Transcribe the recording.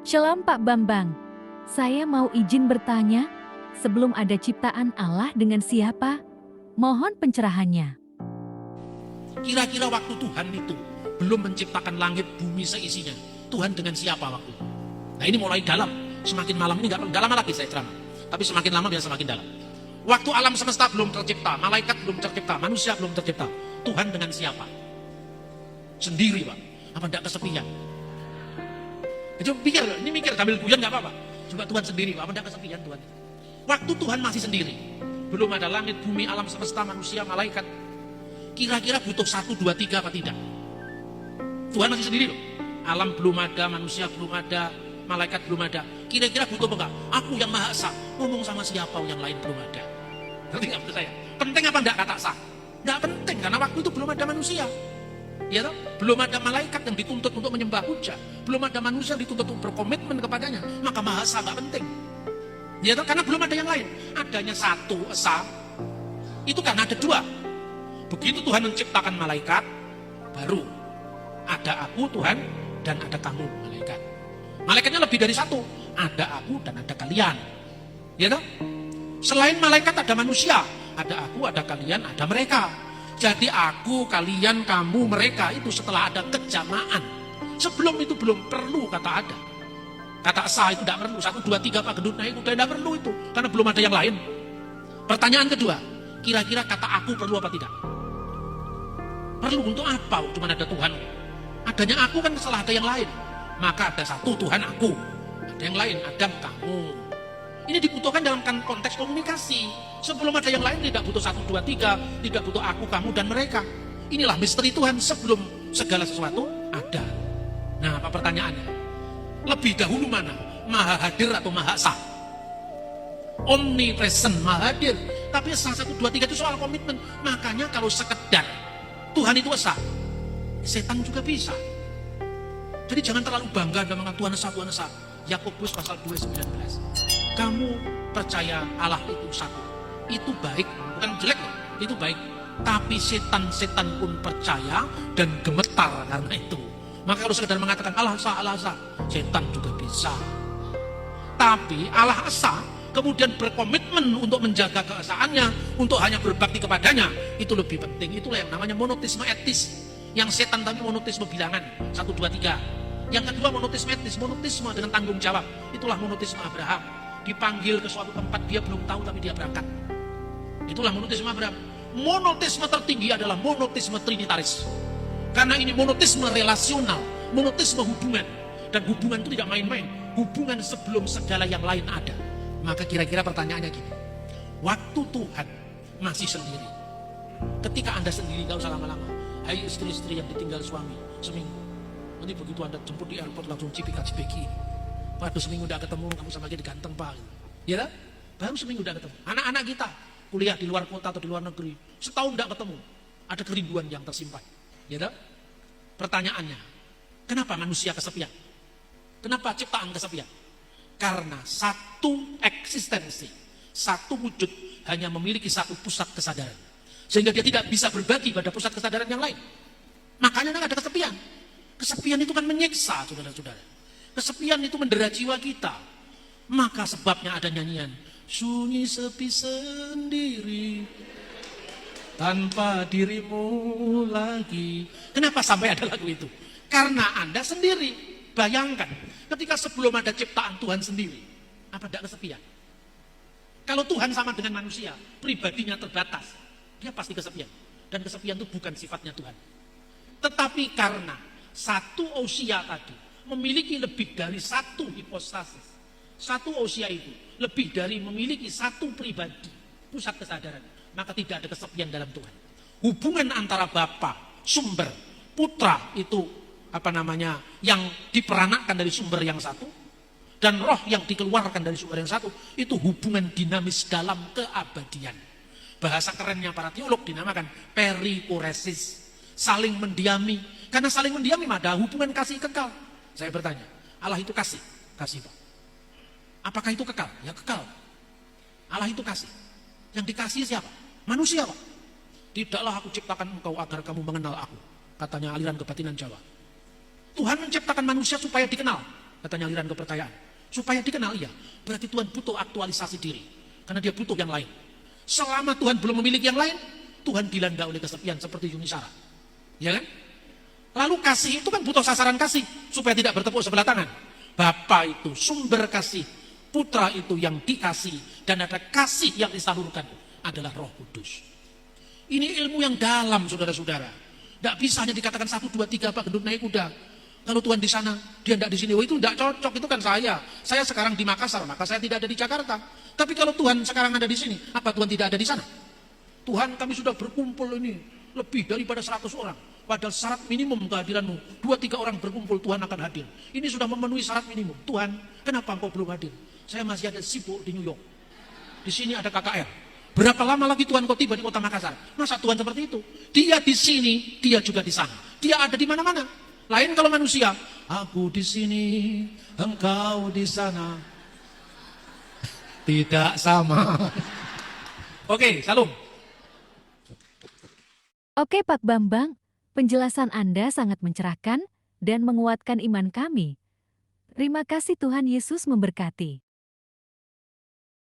Shalom Pak Bambang, saya mau izin bertanya, sebelum ada ciptaan Allah dengan siapa? Mohon pencerahannya. Kira-kira waktu Tuhan itu belum menciptakan langit bumi seisinya, Tuhan dengan siapa waktu itu? Nah ini mulai dalam, semakin malam ini nggak lama lagi saya ceramah, tapi semakin lama biasa semakin dalam. Waktu alam semesta belum tercipta, malaikat belum tercipta, manusia belum tercipta, Tuhan dengan siapa? Sendiri Pak, apa tidak kesepian? Itu mikir sambil guyon nggak apa-apa. Coba Tuhan sendiri Pak, apa tidak kesepian Tuhan? Waktu Tuhan masih sendiri, belum ada langit, bumi, alam semesta, manusia, malaikat. Kira-kira butuh 1, 2, 3 apa tidak? Tuhan masih sendiri loh. Alam belum ada, manusia belum ada, malaikat belum ada. Kira-kira butuh apa enggak? Aku yang Maha Esa, ngomong sama siapa yang lain belum ada. Ngerti nggak menurut saya? Penting apa enggak kata esa? Enggak penting, karena waktu itu belum ada manusia. Ya toh? Belum ada malaikat yang dituntut untuk menyembah puja. Belum ada manusia yang dituntut untuk berkomitmen kepadanya. Maka Maha Esa enggak penting. Ya toh? Karena belum ada yang lain. Adanya satu esa, itu karena ada dua. Begitu Tuhan menciptakan malaikat, baru ada aku Tuhan dan ada kamu malaikat. Malaikatnya lebih dari satu, ada aku dan ada kalian. Ya toh? Selain malaikat ada manusia, ada aku, ada kalian, ada mereka. Jadi aku, kalian, kamu, mereka itu setelah ada kejamaan. Sebelum itu belum perlu kata ada. Kata esa itu tidak perlu, 1, 2, 3 Pak Gendut naik udah tidak perlu itu, karena belum ada yang lain. Pertanyaan kedua, kira-kira kata aku perlu apa tidak? Perlu untuk apa? Cuma ada Tuhan. Adanya aku kan setelah ada yang lain. Maka ada satu Tuhan aku, ada yang lain Adam kamu. Ini dibutuhkan dalam konteks komunikasi. Sebelum ada yang lain tidak butuh 1, 2, 3, tidak butuh aku, kamu dan mereka. Inilah misteri Tuhan sebelum segala sesuatu ada. Nah, apa pertanyaannya? Lebih dahulu mana? Maha hadir atau Maha Esa? Omnipresent, Maha hadir. Tapi Esa 1, 2, 3 itu soal komitmen. Makanya kalau sekedar Tuhan itu Esa, setan juga bisa. Jadi jangan terlalu bangga dengan mengatakan Tuhan Esa, Tuhan Esa. Yakobus pasal 2:19. Kamu percaya Allah itu satu. Itu baik, bukan jelek loh. Itu baik. Tapi setan-setan pun percaya dan gemetar karena itu. Maka kalau sekedar mengatakan Allah Esa, setan juga bisa. Tapi Allah Esa kemudian berkomitmen untuk menjaga keesaannya, untuk hanya berbakti kepadanya, itu lebih penting. Itulah yang namanya monoteisme etis. Yang setan tadi monoteisme bilangan, 1, 2, 3. Yang kedua monoteisme etis, monoteisme dengan tanggung jawab. Itulah monoteisme Abraham. Dipanggil ke suatu tempat, dia belum tahu tapi dia berangkat. Itulah monoteisme Abraham. Monoteisme tertinggi adalah monoteisme trinitaris. Karena ini monoteisme relasional, monoteisme hubungan. Dan hubungan itu tidak main-main. Hubungan sebelum segala yang lain ada. Maka kira-kira pertanyaannya gini, waktu Tuhan masih sendiri, ketika Anda sendiri, gak usah lama-lama. Hai istri-istri yang ditinggal suami seminggu, nanti begitu Anda jemput di airport langsung cipika-cipiki. Waduh seminggu udah ketemu, kamu sama dia ganteng Pak. Ya kan? Baru seminggu udah ketemu. Anak-anak kita kuliah di luar kota atau di luar negeri, setahun udah ketemu, ada kerinduan yang tersimpan. Ya kan? Pertanyaannya, kenapa manusia kesepian? Kenapa ciptaan kesepian? Karena satu eksistensi, satu wujud hanya memiliki satu pusat kesadaran. Sehingga dia tidak bisa berbagi pada pusat kesadaran yang lain. Makanya ada kesepian. Kesepian itu kan menyiksa, saudara-saudara. Kesepian itu mendera jiwa kita. Maka sebabnya ada nyanyian. Sunyi sepi sendiri, tanpa dirimu lagi. Kenapa sampai ada lagu itu? Karena Anda sendiri. Bayangkan, ketika sebelum ada ciptaan Tuhan sendiri, apa tidak kesepian? Kalau Tuhan sama dengan manusia, pribadinya terbatas, dia pasti kesepian. Dan kesepian itu bukan sifatnya Tuhan. Tetapi karena satu ousia tadi memiliki lebih dari satu hipostasis, satu ousia itu lebih dari memiliki satu pribadi, pusat kesadaran, maka tidak ada kesepian dalam Tuhan. Hubungan antara Bapa, sumber, putra itu yang diperanakkan dari sumber yang satu, dan roh yang dikeluarkan dari sumber yang satu, itu hubungan dinamis dalam keabadian. Bahasa kerennya para teolog dinamakan perikoresis, saling mendiami. Karena saling mendiami ada hubungan kasih kekal. Saya bertanya, Allah itu kasih Pak. Apakah itu kekal? Ya kekal. Allah itu kasih. Yang dikasih siapa? Manusia Pak. Tidaklah aku ciptakan engkau agar kamu mengenal aku, katanya aliran kebatinan Jawa. Tuhan menciptakan manusia supaya dikenal. katanya aliran kepercayaan. Supaya dikenal, iya. Berarti Tuhan butuh aktualisasi diri. Karena dia butuh yang lain. Selama Tuhan belum memiliki yang lain, Tuhan dilanda oleh kesepian seperti Yunisara. Ya kan? Lalu kasih itu kan butuh sasaran kasih. Supaya tidak bertepuk sebelah tangan. Bapa itu sumber kasih. Putra itu yang dikasih. Dan ada kasih yang disalurkan adalah Roh Kudus. Ini ilmu yang dalam, saudara-saudara. Tidak bisa hanya dikatakan 1, 2, 3 Pak gendut naik kuda. Kalau Tuhan di sana, dia tidak di sini. Oh, itu tidak cocok, itu kan saya. Saya sekarang di Makassar, maka saya tidak ada di Jakarta. Tapi kalau Tuhan sekarang ada di sini, apa Tuhan tidak ada di sana? Tuhan, kami sudah berkumpul ini lebih daripada 100 orang. Padahal syarat minimum kehadiranmu, 2-3 orang berkumpul, Tuhan akan hadir. Ini sudah memenuhi syarat minimum. Tuhan, kenapa engkau belum hadir? Saya masih ada sibuk di New York. Di sini ada KKR. Berapa lama lagi Tuhan kau tiba di kota Makassar? Masa Tuhan seperti itu? Dia di sini, dia juga di sana. Dia ada di mana-mana. Lain kalau manusia, aku di sini, engkau di sana. Tidak sama. Oke, salam. Oke Pak Bambang, penjelasan Anda sangat mencerahkan dan menguatkan iman kami. Terima kasih, Tuhan Yesus memberkati.